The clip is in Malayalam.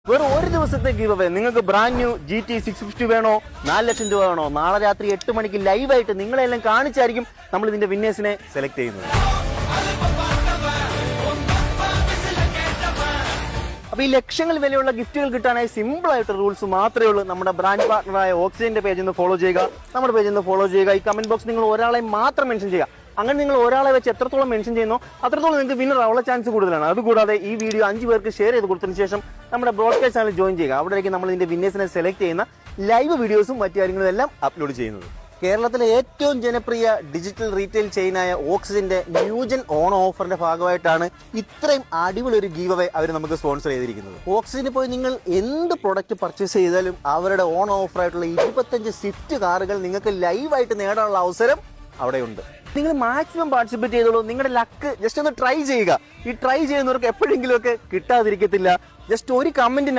വെറും ഒരു ദിവസത്തെ ഗീവ് അവേ. നിങ്ങൾക്ക് ബ്രാൻഡ് ന്യൂ GT 650 വേണോ, 4 ലക്ഷം രൂപ വേണോ? നാളെ രാത്രി 8 മണിക്ക് ലൈവായിട്ട് നിങ്ങളെല്ലാം കാണിച്ചായിരിക്കും നമ്മൾ ഇതിന്റെ വിന്നേഴ്സിനെ സെലക്ട് ചെയ്യുന്നത്. അപ്പൊ ഈ ലക്ഷങ്ങൾ വിലയുള്ള ഗിഫ്റ്റുകൾ കിട്ടാനായി സിമ്പിൾ ആയിട്ട് റൂൾസ് മാത്രമേ ഉള്ളൂ. നമ്മുടെ ബ്രാൻഡ് പാർട്ണറായ ഓക്സിജന്റെ പേജിൽ നിന്ന് ഫോളോ ചെയ്യുക, നമ്മുടെ പേജിൽ നിന്ന് ഫോളോ ചെയ്യുക. ഈ കമന്റ് ബോക്സ് നിങ്ങൾ ഒരാളെ മാത്രം മെൻഷൻ ചെയ്യുക. അങ്ങനെ നിങ്ങൾ ഒരാളെ വെച്ച് എത്രത്തോളം മെൻഷൻ ചെയ്യുന്നോ അത്രത്തോളം നിങ്ങൾക്ക് വിന്നർ ആവാനുള്ള ചാൻസ് കൂടുതലാണ്. അതുകൂടാതെ ഈ വീഡിയോ 5 പേർക്ക് ഷെയർ ചെയ്ത് കൊടുത്തതിന് ശേഷം നമ്മുടെ ബ്രോഡ്കാസ്റ്റ് ചാനൽ ജോയിൻ ചെയ്യുക. അവിടേക്ക് നമ്മൾ ഇതിന്റെ വിന്നേഴ്സിനെ സെലക്ട് ചെയ്യുന്ന ലൈവ് വീഡിയോസും മറ്റു കാര്യങ്ങളും എല്ലാം അപ്ലോഡ് ചെയ്യുന്നത്. കേരളത്തിലെ ഏറ്റവും ജനപ്രിയ ഡിജിറ്റൽ റീറ്റെയിൽ ചെയിനായ ഓക്സിജന്റെ ന്യൂജൻ ഓൺ ഓഫറിന്റെ ഭാഗമായിട്ടാണ് ഇത്രയും അടിപൊളി ഒരു ഗീവ് അവേ അവർ നമുക്ക് സ്പോൺസർ ചെയ്തിരിക്കുന്നത്. ഓക്സിജനിൽ പോയി നിങ്ങൾ എന്ത് പ്രൊഡക്റ്റ് പർച്ചേസ് ചെയ്താലും അവരുടെ ഓൺ ഓഫറായിട്ടുള്ള 25 സ്വിഫ്റ്റ് കാറുകൾ നിങ്ങൾക്ക് ലൈവായിട്ട് നേടാനുള്ള അവസരം അവിടെയുണ്ട്. നിങ്ങൾ മാക്സിമം പാർട്ടിസിപ്പേറ്റ് ചെയ്തോളൂ. നിങ്ങളുടെ ലക്ക് ജസ്റ്റ് ഒന്ന് ട്രൈ ചെയ്യുക. ഈ ട്രൈ ചെയ്യുന്നവർക്ക് എപ്പോഴെങ്കിലും ഒക്കെ കിട്ടാതിരിക്കത്തില്ല. ജസ്റ്റ് ഒരു കമന്റിന്